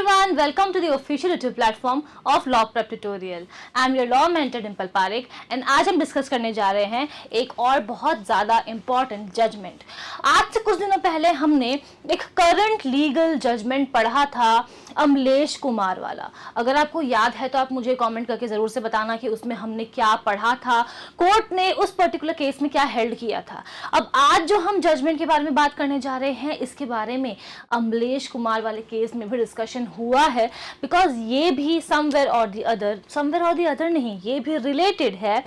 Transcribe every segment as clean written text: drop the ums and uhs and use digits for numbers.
everyone, welcome to the official YouTube platform of Law Prep Tutorial. I am your law mentor Dimple Parekh and आज हम discuss करने जा रहे हैं एक और बहुत ज़्यादा इम्पॉर्टेंट जजमेंट। आज से कुछ दिनों पहले हमने एक करंट लीगल जजमेंट पढ़ा था अमलेश कुमार वाला। अगर आपको याद है तो आप मुझे कमेंट करके ज़रूर से बताना कि उसमें हमने क्या पढ़ा था, कोर्ट ने उस पर्टिकुलर केस में क्या हेल्ड किया था। अब आज जो हम जजमेंट के बारे में बात करने जा रहे हैं, इसके बारे में अमलेश कुमार वाले केस में भी डिस्कशन हुआ है, बिकॉज ये भी समवेयर और दी अदर नहीं, ये भी रिलेटेड है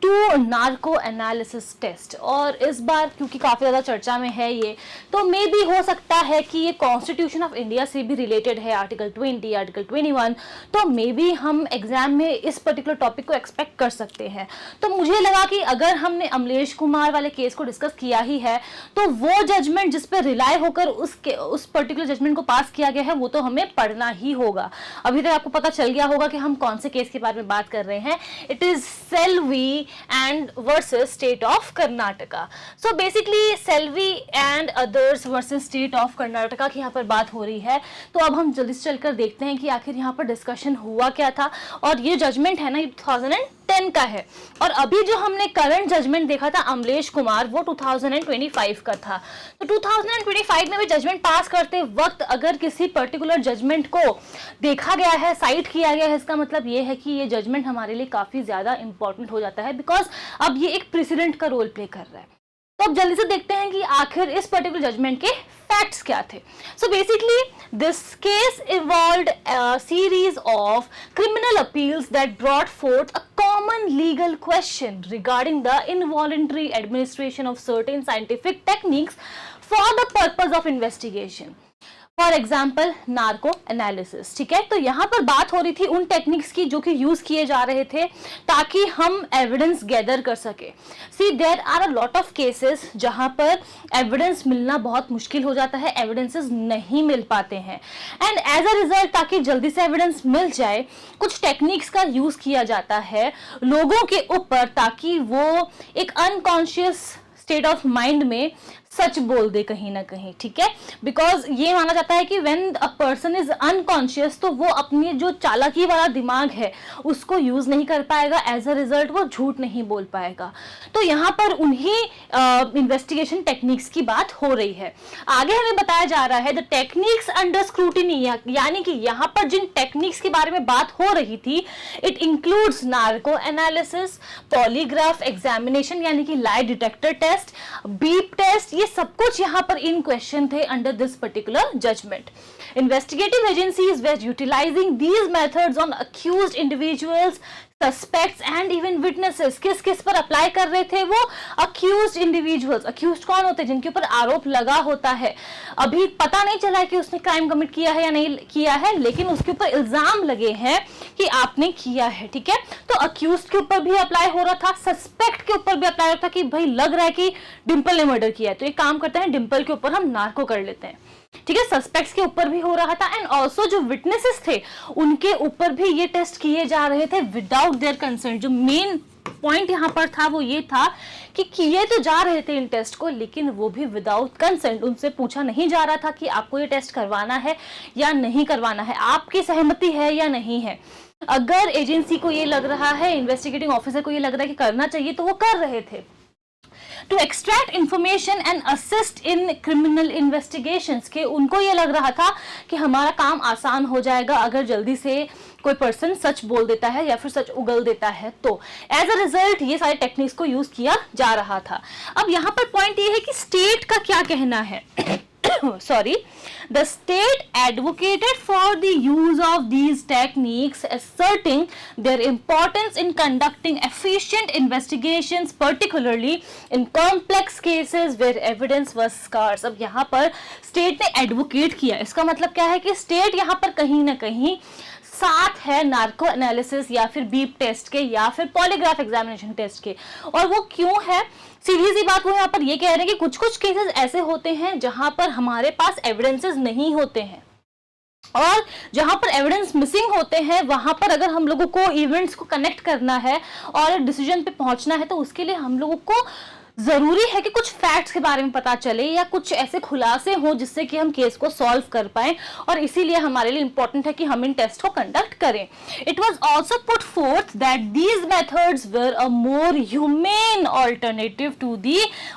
टू नार्को एनालिसिस टेस्ट। और इस बार क्योंकि काफ़ी ज़्यादा चर्चा में है ये, तो मे भी हो सकता है कि ये कॉन्स्टिट्यूशन ऑफ इंडिया से भी रिलेटेड है, आर्टिकल 20, आर्टिकल 21, तो मे भी हम एग्जाम में इस पर्टिकुलर टॉपिक को एक्सपेक्ट कर सकते हैं। तो मुझे लगा कि अगर हमने अमलेश कुमार वाले केस को डिस्कस किया ही है, तो वो जजमेंट जिस पर रिलाई होकर उस पर्टिकुलर जजमेंट को पास किया गया है वो तो हमें पढ़ना ही होगा। अभी तक आपको पता चल गया होगा कि हम कौन से केस के बारे में बात कर रहे हैं। It is Selvi and versus state of Karnataka. So basically Selvi and others versus state of Karnataka की यहाँ पर बात हो रही है। तो अब हम जल्दी से चलकर देखते हैं कि आखिर यहाँ पर डिस्कशन हुआ क्या था। और ये जजमेंट है ना 2010 का है, और अभी जो हमने करंट जजमेंट देखा था अमलेश कुमार, वो 2025 का था। तो 2025 में भी जजमेंट पास करते वक्त अगर किसी पर्टिकुलर जजमेंट को देखा गया है, साइट किया गया है, इसका मतलब ये है कि ये जजमेंट हमारे लिए काफी ज्यादा इंपॉर्टेंट हो जाता है, बिकॉज अब ये एक प्रेसिडेंट का रोल प्ले कर रहा है। तो अब जल्दी से देखते हैं कि आखिर इस पर्टिकुलर जजमेंट के फैक्ट्स क्या थे। So basically this case involved a series of criminal appeals that brought forth a common legal question regarding the involuntary administration of certain scientific techniques for the purpose of investigation. For example narco analysis. ठीक है, तो यहाँ पर बात हो रही थी उन टेक्निक्स की जो कि यूज किए जा रहे थे ताकि हम एविडेंस गैदर कर सके। See there are a lot of cases जहाँ पर एविडेंस मिलना बहुत मुश्किल हो जाता है, एविडेंसेस नहीं मिल पाते हैं, एंड एज अ रिजल्ट ताकि जल्दी से एविडेंस मिल जाए कुछ टेक्निक्स का यूज किया जाता है लोगों के ऊपर ताकि वो एक अनकॉन्शियस स्टेट ऑफ माइंड में सच बोल दे कहीं ना कहीं। ठीक है, बिकॉज ये माना जाता है कि when a person is unconscious तो वो अपनी जो चालाकी वाला दिमाग है उसको यूज नहीं कर पाएगा, एज अ रिजल्ट वो झूठ नहीं बोल पाएगा। तो यहाँ पर उन्हीं इन्वेस्टिगेशन टेक्निक्स की बात हो रही है। आगे हमें बताया जा रहा है द टेक्निक्स अंडर स्क्रूटिनी, यानी कि यहाँ पर जिन टेक्निक्स के बारे में बात हो रही थी it includes narco analysis, polygraph examination यानी कि lie detector test, BEAP test, ये सब कुछ यहाँ पर इन क्वेश्चन थे under this particular judgment. Investigative agencies were utilizing these methods on accused individuals, suspects and even witnesses. किस किस पर अप्लाई कर रहे थे वो? Accused individuals. अक्यूज्ड कौन होते हैं? जिनके ऊपर आरोप लगा होता है। अभी पता नहीं चला है कि उसने क्राइम कमिट किया है या नहीं किया है, लेकिन उसके ऊपर इल्जाम लगे हैं कि आपने किया है। ठीक है, तो अक्यूज्ड के ऊपर भी अप्लाई हो रहा था, सस्पेक्ट के ऊपर भी अप्लाई हो रहा था कि भाई लग रहा है कि डिंपल ने मर्डर किया है, तो एक काम करते हैं डिंपल के ऊपर हम नार्को कर लेते हैं। ठीक है, सस्पेक्ट्स के ऊपर भी हो रहा था, एंड ऑल्सो जो विटनेसेस थे उनके ऊपर भी ये टेस्ट किए जा रहे थे विदाउट देयर कंसेंट। जो मेन पॉइंट यहाँ पर था वो ये था कि किए तो जा रहे थे इन टेस्ट को, लेकिन वो भी विदाउट कंसेंट। उनसे पूछा नहीं जा रहा था कि आपको ये टेस्ट करवाना है या नहीं करवाना है, आपकी सहमति है या नहीं है। अगर एजेंसी को ये लग रहा है, इन्वेस्टिगेटिंग ऑफिसर को ये लग रहा है कि करना चाहिए, तो वो कर रहे थे। To extract information and assist in criminal investigations, के उनको ये लग रहा था कि हमारा काम आसान हो जाएगा अगर जल्दी से कोई पर्सन सच बोल देता है या फिर सच उगल देता है। तो एज अ रिजल्ट ये सारे टेक्निक्स को यूज किया जा रहा था। अब यहाँ पर पॉइंट ये है कि स्टेट का क्या कहना है। Sorry, the state advocated for the use of these techniques, asserting their importance in conducting efficient investigations, particularly in complex cases where evidence was scarce. अब यहाँ पर state ने advocate किया, इसका मतलब क्या है कि state यहाँ पर कहीं ना कहीं साथ है नार्को एनालिसिस या फिर बीप टेस्ट के या फिर पॉलीग्राफ एग्जामिनेशन टेस्ट के। और वो क्यों है? सीधी सी बात, वो यहाँ पर ये कह रहे हैं कि कुछ कुछ केसेस ऐसे होते हैं जहां पर हमारे पास एविडेंसेस नहीं होते हैं, और जहां पर एविडेंस मिसिंग होते हैं वहां पर अगर हम लोगों को इवेंट्स को कनेक्ट करना है और डिसीजन पे पहुंचना है, तो उसके लिए हम लोगों को जरूरी है कि कुछ फैक्ट्स के बारे में पता चले या कुछ ऐसे खुलासे हों जिससे कि हम केस को सॉल्व कर पाए, और इसीलिए हमारे लिए इंपॉर्टेंट है कि हम इन टेस्ट को कंडक्ट करें. It was also put forth that these methods were a more humane alternative to the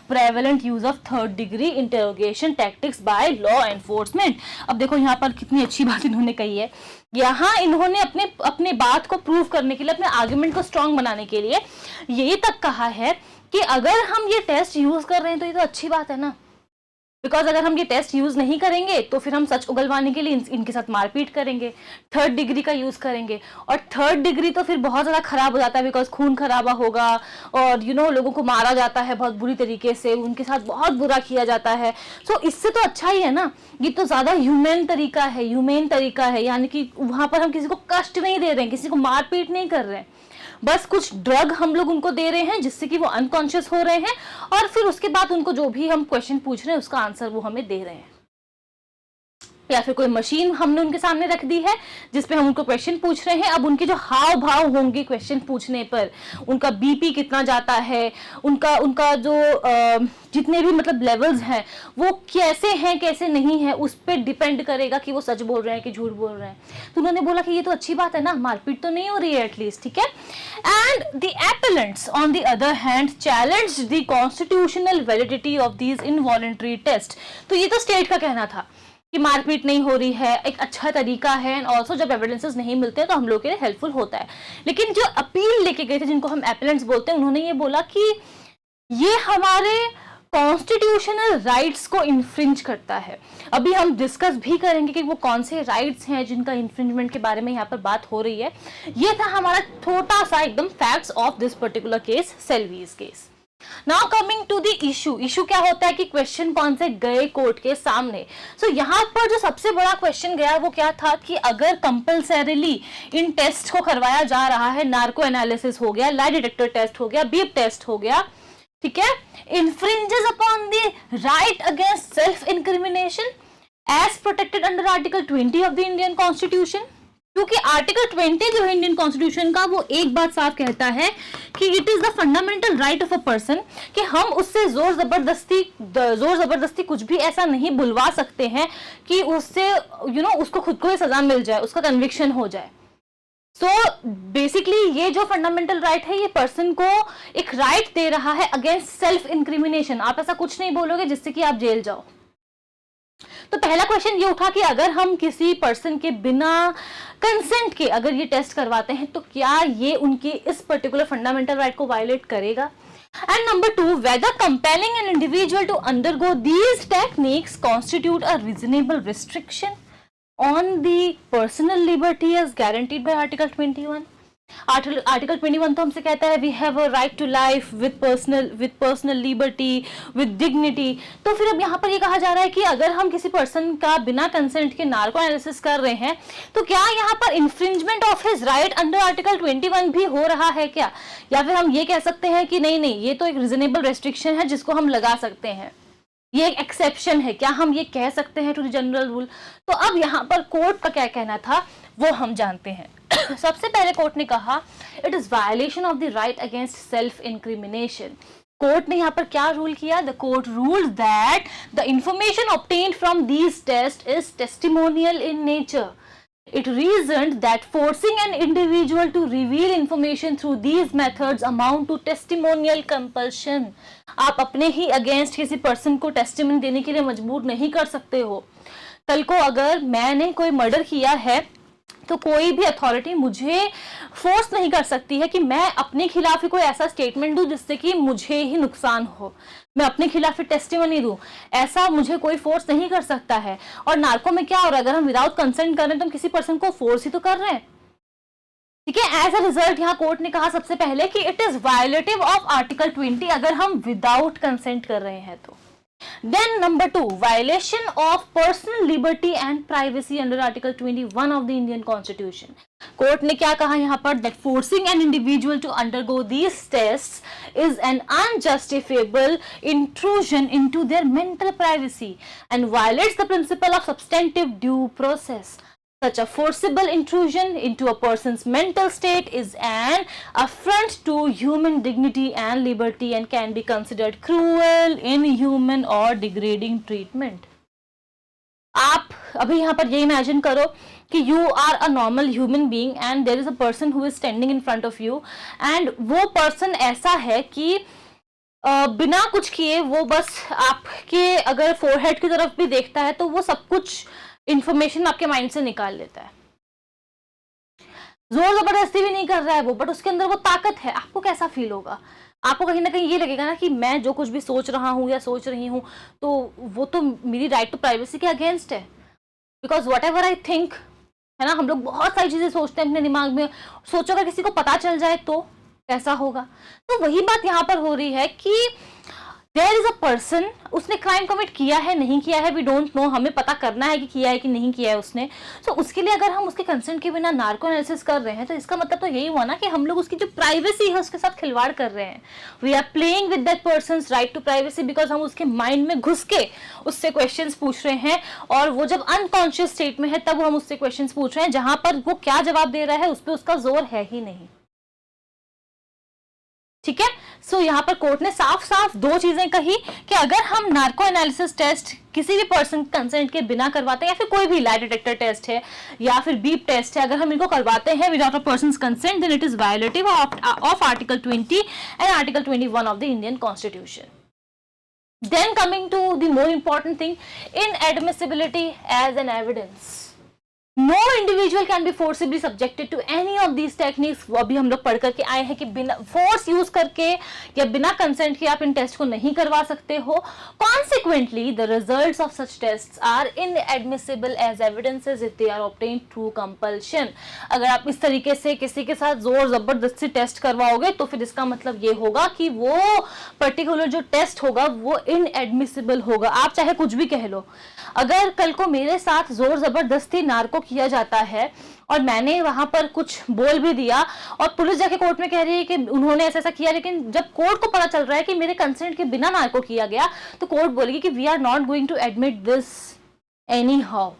prevalent use of third degree interrogation tactics by law enforcement. अब देखो यहाँ पर कितनी अच्छी बात इन्होंने कही है. यहाँ इन्होंने अपने बात को प्रूव करने के लिए, अपने आर्गुमेंट को स्ट्रांग बनाने के लिए यही तक कहा है कि अगर हम ये टेस्ट यूज कर रहे हैं तो ये तो अच्छी बात है ना. बिकॉज अगर हम ये टेस्ट यूज नहीं करेंगे तो फिर हम सच उगलवाने के लिए इनके साथ मारपीट करेंगे, थर्ड डिग्री का यूज करेंगे, और थर्ड डिग्री तो फिर बहुत ज्यादा खराब हो जाता है बिकॉज खून खराबा होगा और लोगों को मारा जाता है बहुत बुरी तरीके से, उनके साथ बहुत बुरा किया जाता है. सो इससे तो अच्छा ही है ना, ये तो ज्यादा ह्यूमेन तरीका है, यानी कि वहां पर हम किसी को कष्ट नहीं दे रहे हैं, किसी को मारपीट नहीं कर रहे हैं, बस कुछ ड्रग हम लोग उनको दे रहे हैं जिससे कि वो अनकॉन्शियस हो रहे हैं, और फिर उसके बाद उनको जो भी हम क्वेश्चन पूछ रहे हैं उसका आंसर वो हमें दे रहे हैं. या फिर कोई मशीन हमने उनके सामने रख दी है जिसपे हम उनको क्वेश्चन पूछ रहे हैं. अब उनके जो हाव भाव होंगे क्वेश्चन पूछने पर, उनका बीपी कितना जाता है, उनका जो जितने भी मतलब लेवल्स हैं वो कैसे हैं कैसे नहीं है, उस पर डिपेंड करेगा कि वो सच बोल रहे हैं कि झूठ बोल रहे हैं. तो उन्होंने बोला कि ये तो अच्छी बात है ना, मारपीट तो नहीं हो रही है एटलीस्ट, ठीक है. And the appellants on the other hand challenged the constitutional validity of these involuntary tests. तो ये तो स्टेट का कहना था कि मारपीट नहीं हो रही है, एक अच्छा तरीका है, एंड ऑल्सो जब एविडेंसेस नहीं मिलते हैं तो हम लोग के लिए हेल्पफुल होता है. लेकिन जो अपील लेके गए थे, जिनको हम एपेलेंट्स बोलते हैं, उन्होंने ये बोला कि ये हमारे कॉन्स्टिट्यूशनल राइट्स को इन्फ्रिंज करता है. अभी हम डिस्कस भी करेंगे कि वो कौन से राइट्स हैं जिनका इन्फ्रिंजमेंट के बारे में यहाँ पर बात हो रही है. ये था हमारा छोटा सा एकदम facts of this particular case, Selvi's case. Now coming to the issue क्या होता है कि क्वेश्चन कौन से गए कोर्ट के सामने. सो यहाँ पर जो सबसे बड़ा क्वेश्चन गया वो क्या था कि अगर कंपल्सरीली इन टेस्ट को करवाया जा रहा है, नार्को एनालिसिस हो गया, लाई डिटेक्टर टेस्ट हो गया, बीप टेस्ट हो गया, ठीक है, infringes upon the right against self incrimination as protected under article 20 of the Indian constitution. क्योंकि आर्टिकल 20 जो है इंडियन कॉन्स्टिट्यूशन का, वो एक बात साफ कहता है कि it is the fundamental right of a person, कि हम उससे जोर जबरदस्ती कुछ भी ऐसा नहीं बुलवा सकते हैं कि उससे उसको खुद को ही सजा मिल जाए, उसका कन्विक्शन हो जाए. सो बेसिकली ये जो फंडामेंटल राइट है, ये पर्सन को एक राइट दे रहा है अगेंस्ट सेल्फ इंक्रिमिनेशन. आप ऐसा कुछ नहीं बोलोगे जिससे कि आप जेल जाओ. तो पहला क्वेश्चन ये उठा कि अगर हम किसी पर्सन के बिना कंसेंट के अगर ये टेस्ट करवाते हैं तो क्या ये उनके इस पर्टिकुलर फंडामेंटल राइट को वायलेट करेगा. And number 2, whether compelling an individual to undergo these techniques constitute a reasonable restriction on the personal liberty as guaranteed by Article 21. Article 21 तो हमसे कहता है we have a right to life with personal liberty with dignity. तो फिर अब यहाँ पर ये कहा जा रहा है कि अगर हम किसी पर्सन का बिना कंसेंट के नार्को एनालिसिस कर रहे हैं तो क्या यहाँ पर infringement of his right under article 21 भी हो रहा है क्या, या फिर हम ये कह सकते हैं कि नहीं ये तो एक रिजनेबल रेस्ट्रिक्शन है जिसको हम लगा सकते हैं, ये एक एक्सेप्शन है, क्या हम ये कह सकते हैं टू द जनरल रूल. तो अब यहाँ पर कोर्ट का क्या कहना था वो हम जानते हैं. सबसे पहले कोर्ट ने कहा it is violation of the right against self incrimination. Court ने यहाँ पर क्या रूल किया, the court ruled that the information obtained from these test is testimonial in nature. It reasoned that forcing an individual to reveal information through these methods amount to testimonial compulsion. आप अपने ही against किसी person को testimony देने के लिए मजबूर नहीं कर सकते हो. कल को अगर मैंने कोई मर्डर किया है तो कोई भी अथॉरिटी मुझे फोर्स नहीं कर सकती है कि मैं अपने खिलाफ ही कोई ऐसा स्टेटमेंट दूं जिससे कि मुझे ही नुकसान हो, मैं अपने खिलाफ ही टेस्टिमनी दूं, ऐसा मुझे कोई फोर्स नहीं कर सकता है. और नार्को में क्या हो रहा है, अगर हम विदाउट कंसेंट कर रहे हैं तो हम किसी पर्सन को फोर्स ही तो कर रहे हैं, ठीक है. एज अ रिजल्ट यहाँ कोर्ट ने कहा सबसे पहले कि it is violative of article 20 अगर हम विदाउट कंसेंट कर रहे हैं तो. Then number 2, violation of personal liberty and privacy under Article 21 of the Indian Constitution. Court ने क्या कहा यहाँ पर, that forcing an individual to undergo these tests is an unjustifiable intrusion into their mental privacy and violates the principle of substantive due process. Such a forcible intrusion into a person's mental state is an affront to human dignity and liberty and can be considered cruel, inhuman or degrading treatment. आप अभी यहाँ पर ये imagine करो कि you are a normal human being and there is a person who is standing in front of you and वो person ऐसा है कि बिना कुछ किए वो बस आपके अगर फोरहेड की तरफ भी देखता है तो वो सब कुछ इंफॉर्मेशन आपके माइंड से निकाल लेता है। जोर जबरदस्ती भी नहीं कर रहा है वो, बट उसके अंदर वो ताकत है। आपको कैसा फील होगा? आपको कहीं ना कहीं ये लगेगा ना कि मैं जो कुछ भी सोच रहा हूँ या सोच रही हूँ तो वो तो मेरी राइट टू प्राइवेसी के अगेंस्ट है, because what ever I think, है ना। हम लोग बहुत सारी चीजें सोचते हैं अपने दिमाग में, सोचो अगर किसी को पता चल जाए तो कैसा होगा। तो वही बात यहाँ पर हो रही है कि देयर इज अ पर्सन, उसने क्राइम कमिट किया है नहीं किया है वी डोंट नो, हमें पता करना है कि किया है कि नहीं किया है उसने। सो उसके लिए अगर हम उसके कंसेंट के बिना नार्को एनालिसिस कर रहे हैं तो इसका मतलब तो यही हुआ ना कि हम लोग उसकी जो प्राइवेसी है उसके साथ खिलवाड़ कर रहे हैं। We are playing with that person's right to privacy because हम उसके माइंड में घुस के उससे क्वेश्चंस पूछ रहे हैं और वो जब अनकॉन्शियस स्टेट में है तब हम उससे क्वेश्चंस पूछ रहे हैं जहां पर वो क्या जवाब दे रहा है उस पर उसका जोर है ही नहीं। ठीक है। सो यहाँ पर कोर्ट ने साफ साफ दो चीजें कही कि अगर हम नार्को एनालिसिस टेस्ट किसी भी पर्सन कंसेंट के बिना करवाते हैं या फिर कोई भी लाई डिटेक्टर टेस्ट है या फिर बीप टेस्ट है, अगर हम इनको करवाते हैं without a person's consent then it is violative of article 20 and article 21 of the Indian constitution. Then coming to the more important thing, inadmissibility as an evidence. No individual can be forcibly subjected to any of these techniques. वो अभी हम लोग पढ़ करके आए हैं कि बिना फोर्स यूज करके या बिना कंसेंट के आप इन टेस्ट को नहीं करवा सकते हो। Consequently, the results of such tests are inadmissible as evidences if they are obtained through compulsion. अगर आप इस तरीके से किसी के साथ जोर जबरदस्ती टेस्ट करवाओगे तो फिर इसका मतलब ये होगा कि वो पर्टिकुलर जो टेस्ट होगा वो इनएडमिसिबल होगा। आप चाहे कुछ भी कह लो, अगर कल को मेरे साथ जोर जबरदस्ती नार्को किया जाता है और मैंने वहां पर कुछ बोल भी दिया और पुलिस जाके कोर्ट में कह रही है कि उन्होंने ऐसा किया, लेकिन जब कोर्ट को पता चल रहा है कि मेरे कंसेंट के बिना नार्को किया गया तो कोर्ट बोलेगी कि we are not going to admit this anyhow.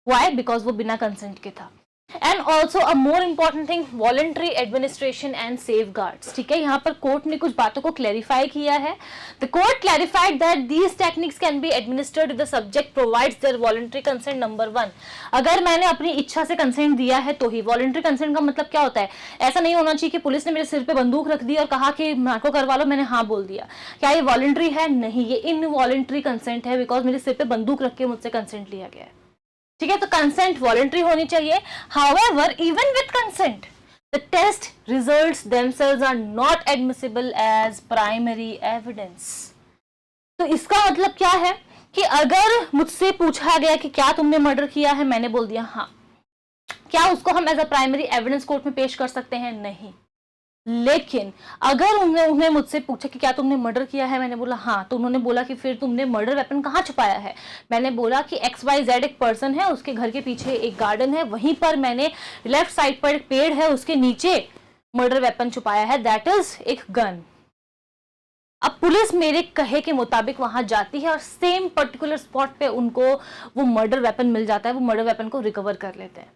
Why? Because वो बिना कंसेंट के था। And also a more important thing, voluntary administration and safeguards. ठीक है, यहाँ पर कोर्ट ने कुछ बातों को क्लैरिफाई किया है। The court clarified that these techniques can be administered if the subject provides their voluntary consent. Number 1, अगर मैंने अपनी इच्छा से कंसेंट दिया है तो ही। वॉलंटरी कंसेंट का मतलब क्या होता है? ऐसा नहीं होना चाहिए कि पुलिस ने मेरे सिर पे बंदूक रख दी और कहा कि नार्को करवा लो, मैंने हाँ बोल दिया। क्या ये वॉलंटरी है? नहीं, ये इनवॉलंटरी कंसेंट है बिकॉज मेरे सिर पे बंदूक रख के मुझसे कंसेंट लिया गया है। ठीक है, तो कंसेंट वॉलंटरी होनी चाहिए। However, even with consent the test results themselves are not admissible as primary evidence. तो इसका मतलब क्या है कि अगर मुझसे पूछा गया कि क्या तुमने मर्डर किया है, मैंने बोल दिया हाँ, क्या उसको हम as a primary evidence court में पेश कर सकते हैं? नहीं। लेकिन अगर उन्हें मुझसे पूछा कि क्या तुमने मर्डर किया है, मैंने बोला हाँ, तो उन्होंने बोला कि फिर तुमने मर्डर वेपन कहाँ छुपाया है? मैंने बोला कि XYZ एक पर्सन है, उसके घर के पीछे एक गार्डन है, वहीं पर मैंने लेफ्ट साइड पर एक पेड़ है, उसके नीचे मर्डर वेपन छुपाया है, दैट इज एक गन। अब पुलिस मेरे कहे के मुताबिक वहां जाती है और सेम पर्टिकुलर स्पॉट पे उनको वो मर्डर वेपन मिल जाता है, वो मर्डर वेपन को रिकवर कर लेते हैं।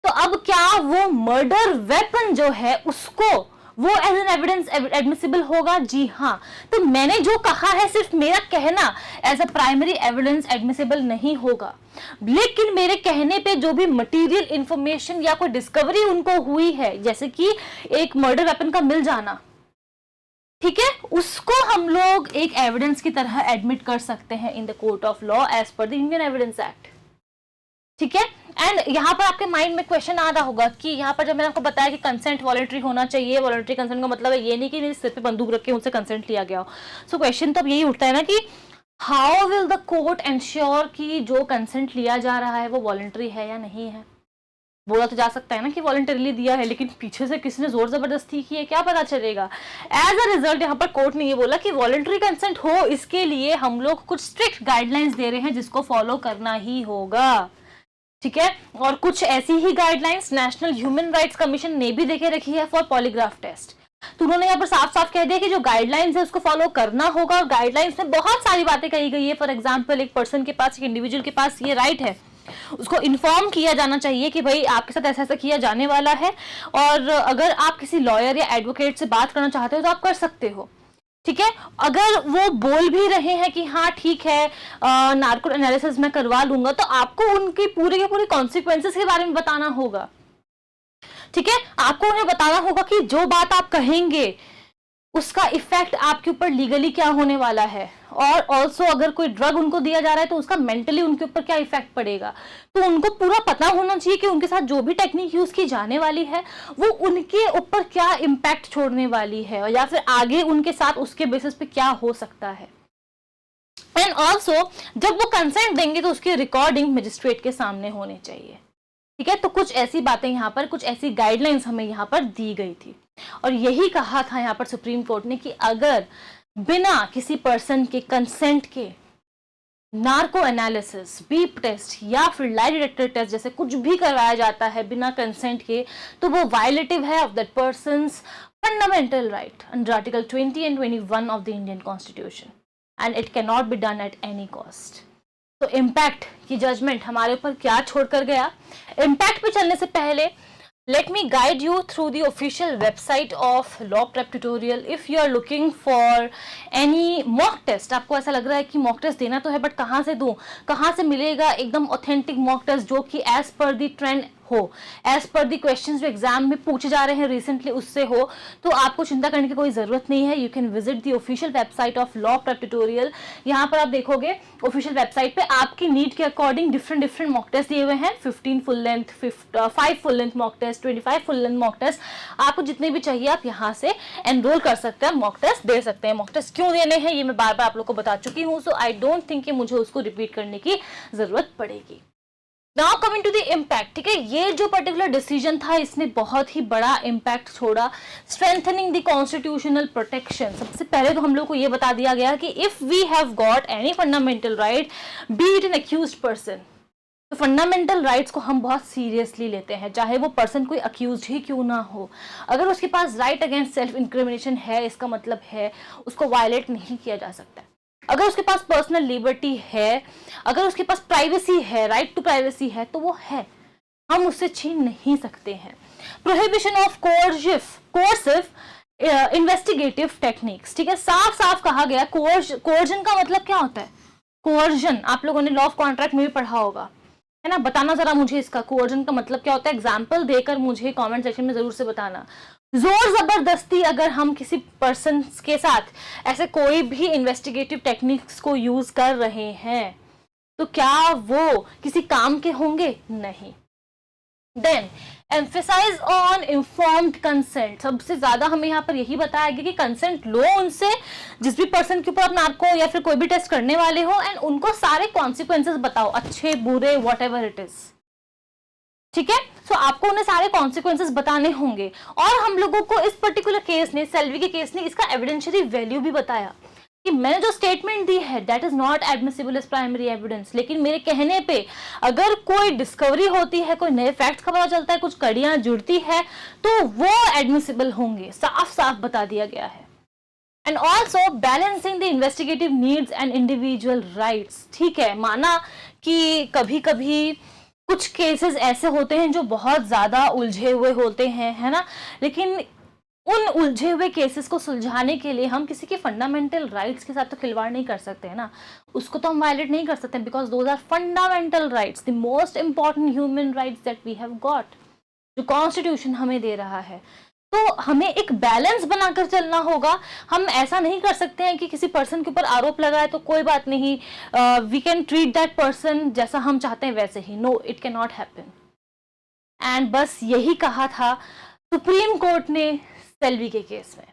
तो अब क्या वो मर्डर वेपन जो है उसको वो एज एन एविडेंस एडमिसिबल होगा? जी हाँ। तो मैंने जो कहा है सिर्फ मेरा कहना as a primary evidence admissible नहीं होगा, लेकिन मेरे कहने पे जो भी मटेरियल इंफॉर्मेशन या कोई डिस्कवरी उनको हुई है, जैसे कि एक मर्डर वेपन का मिल जाना, ठीक है, उसको हम लोग एक एविडेंस की तरह एडमिट कर सकते हैं in the court of law as per the Indian evidence act. ठीक है। एंड यहाँ पर आपके माइंड में क्वेश्चन आ रहा होगा कि यहाँ पर जब मैंने आपको बताया कि कंसेंट वॉलंटरी होना चाहिए, वॉलंटरी कंसेंट का मतलब है ये नहीं कि मेरे सिर पे बंदूक रख के उनसे कंसेंट लिया गया हो। सो क्वेश्चन तो अब यही उठता है ना कि how will the court ensure कि जो कंसेंट लिया जा रहा है वो वॉलंटरी है या नहीं है? बोला तो जा सकता है ना कि वॉलंटरीली दिया है, लेकिन पीछे से किसी ने जोर जबरदस्ती की है, क्या पता चलेगा? एज अ रिजल्ट यहाँ पर कोर्ट ने ये बोला कि वॉलंटरी कंसेंट हो, इसके लिए हम लोग कुछ स्ट्रिक्ट गाइडलाइंस दे रहे हैं जिसको फॉलो करना ही होगा। ठीक है, और कुछ ऐसी ही guidelines national human rights commission ने भी देके रखी है फॉर पॉलीग्राफ टेस्ट। तो उन्होंने यहाँ पर साफ साफ कह दिया कि जो गाइडलाइंस है उसको फॉलो करना होगा, और गाइडलाइंस में बहुत सारी बातें कही गई है। फॉर एग्जांपल, एक पर्सन के पास, एक इंडिविजुअल के पास ये राइट है उसको इन्फॉर्म किया जाना चाहिए कि भाई आपके साथ ऐसा ऐसा किया जाने वाला है, और अगर आप किसी लॉयर या एडवोकेट से बात करना चाहते हो तो आप कर सकते हो। ठीक है, अगर वो बोल भी रहे हैं कि हाँ ठीक है नार्को एनालिसिस मैं करवा लूंगा, तो आपको उनकी पूरे के पूरे कॉन्सिक्वेंसेस के बारे में बताना होगा। ठीक है, आपको उन्हें बताना होगा कि जो बात आप कहेंगे उसका इफेक्ट आपके ऊपर लीगली क्या होने वाला है, और ऑल्सो अगर कोई ड्रग उनको दिया जा रहा है तो उसका मेंटली उनके ऊपर क्या इफेक्ट पड़ेगा। तो उनको पूरा पता होना चाहिए कि उनके साथ जो भी टेक्निक यूज की जाने वाली है वो उनके ऊपर क्या इम्पैक्ट छोड़ने वाली है, या फिर आगे उनके साथ उसके बेसिस पे क्या हो सकता है। एंड ऑल्सो जब वो कंसेंट देंगे तो उसकी रिकॉर्डिंग मजिस्ट्रेट के सामने होनी चाहिए। ठीक है, तो कुछ ऐसी बातें यहाँ पर, कुछ ऐसी गाइडलाइंस हमें यहाँ पर दी गई थी, और यही कहा था यहाँ पर सुप्रीम कोर्ट ने कि अगर बिना किसी पर्सन के कंसेंट के नार्को एनालिसिस, बीप टेस्ट या फिर लाई डिटेक्टर टेस्ट जैसे कुछ भी करवाया जाता है बिना कंसेंट के, तो वो वायलेटिव है of that persons fundamental right under article 20 and 21 of the Indian constitution, and it can not be done at any cost. तो इम्पैक्ट की जजमेंट हमारे ऊपर क्या छोड़कर गया। इम्पैक्ट पे चलने से पहले let me guide you through the official website of Law Prep Tutorial. If you are looking for any mock test, आपको ऐसा लग रहा है कि mock test देना तो है बट कहाँ से दूँ, कहाँ से मिलेगा एकदम ऑथेंटिक mock test जो कि as per the trend हो, एज पर दी क्वेश्चंस जो एग्जाम में पूछे जा रहे हैं रिसेंटली उससे हो, तो आपको चिंता करने की कोई जरूरत नहीं है। You can visit the official website of law prep tutorial. यहाँ पर आप देखोगे ऑफिशियल वेबसाइट पे आपकी नीड के अकॉर्डिंग डिफरेंट मॉक टेस्ट दिए हुए हैं, 15 full length, 5 full length mock test, 25 full length mock test. आपको जितने भी चाहिए आप यहाँ से एनरोल कर सकते हैं, मॉक टेस्ट दे सकते हैं। मॉक टेस्ट क्यों देने हैं ये मैं बार बार आप लोग को बता चुकी हूँ, सो आई डोंट थिंक कि मुझे उसको रिपीट करने की जरूरत पड़ेगी। Now coming to the impact. ठीक है, ये जो पर्टिकुलर डिसीजन था इसने बहुत ही बड़ा इम्पैक्ट छोड़ा, स्ट्रेंथनिंग द कॉन्स्टिट्यूशनल प्रोटेक्शन। सबसे पहले तो हम लोग को ये बता दिया गया कि if we have got any fundamental right be it an accused person, तो फंडामेंटल राइट्स को हम बहुत सीरियसली लेते हैं, चाहे वो पर्सन कोई अक्यूज्ड ही क्यों ना हो। अगर उसके पास राइट अगेंस्ट सेल्फ इंक्रिमिनेशन है, इसका मतलब है उसको वायलेट नहीं किया जा सकता। अगर उसके पास पर्सनल लिबर्टी है, अगर उसके पास प्राइवेसी है, राइट टू प्राइवेसी है, तो वो है, हम उससे छीन नहीं सकते हैं। Prohibition of coercive investigative techniques. ठीक है, साफ साफ कहा गया। कोर्जन का मतलब क्या होता है? कोर्जन आप लोगों ने लॉ ऑफ कॉन्ट्रैक्ट में भी पढ़ा होगा, है ना। बताना जरा मुझे इसका कोर्जन का मतलब क्या होता है, एग्जाम्पल देकर मुझे कमेंट सेक्शन में जरूर से बताना। जोर जबरदस्ती अगर हम किसी पर्सन के साथ ऐसे कोई भी इन्वेस्टिगेटिव टेक्निक्स को यूज कर रहे हैं तो क्या वो किसी काम के होंगे? नहीं। Then emphasize on informed consent. सबसे ज्यादा हमें यहाँ पर यही बताया गया कि कंसेंट लो उनसे, जिस भी पर्सन के ऊपर आप नार्को या फिर कोई भी टेस्ट करने वाले हो, एंड उनको सारे कॉन्सिक्वेंसेस बताओ, अच्छे बुरे वॉट एवर इट इज। ठीक है, सो आपको उन्हें सारे कॉन्सिक्वेंसेस बताने होंगे। और हम लोगों को इस पर्टिकुलर केस ने, सेल्वी के केस ने, इसका एविडेंशियरी वैल्यू भी बताया कि मैंने जो स्टेटमेंट दी है that is not admissible as primary evidence, लेकिन मेरे कहने पे अगर कोई डिस्कवरी होती है, कोई नए फैक्ट्स का पता चलता है, कुछ कड़ियां जुड़ती है, तो वो एडमिसिबल होंगे, साफ साफ बता दिया गया है। And also balancing the investigative needs and individual rights. ठीक है, माना कि कभी कभी कुछ केसेस ऐसे होते हैं जो बहुत ज्यादा उलझे हुए होते हैं, है ना, लेकिन उन उलझे हुए केसेस को सुलझाने के लिए हम किसी के फंडामेंटल राइट्स के साथ तो खिलवाड़ नहीं कर सकते हैं ना, उसको तो हम वायलेट नहीं कर सकते, because those are fundamental rights, the most important human rights that we have got, जो कॉन्स्टिट्यूशन हमें दे रहा है। तो हमें एक बैलेंस बनाकर चलना होगा। हम ऐसा नहीं कर सकते हैं कि किसी पर्सन के ऊपर आरोप लगाए तो कोई बात नहीं, we can treat that person जैसा हम चाहते हैं वैसे ही। No, it can not happen. And बस यही कहा था सुप्रीम कोर्ट ने सेल्वी के केस में।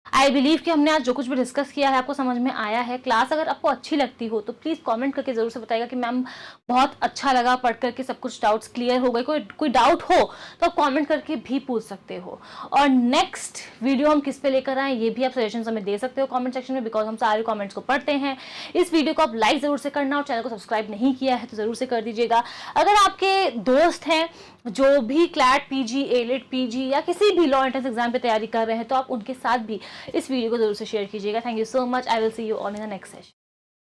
आई बिलीव कि हमने आज जो कुछ भी डिस्कस किया है आपको समझ में आया है। क्लास अगर आपको अच्छी लगती हो तो प्लीज़ कमेंट करके ज़रूर से बताइएगा कि मैम बहुत अच्छा लगा पढ़ करके, सब कुछ डाउट्स क्लियर हो गए। कोई डाउट हो तो आप कमेंट करके भी पूछ सकते हो। और नेक्स्ट वीडियो हम किस पे लेकर आए ये भी आप सजेशन हमें दे सकते हो कमेंट सेक्शन में, बिकॉज हम सारे कमेंट्स को पढ़ते हैं। इस वीडियो को आप लाइक ज़रूर से करना, और चैनल को सब्सक्राइब नहीं किया है तो ज़रूर से कर दीजिएगा। अगर आपके दोस्त हैं जो भी क्लैट पीजी, एलिट पीजी या किसी भी लॉ एंट्रेंस एग्जाम पे तैयारी कर रहे हैं तो आप उनके साथ भी इस वीडियो को जरूर से शेयर कीजिएगा। Thank you so much. I will see you on in the next session.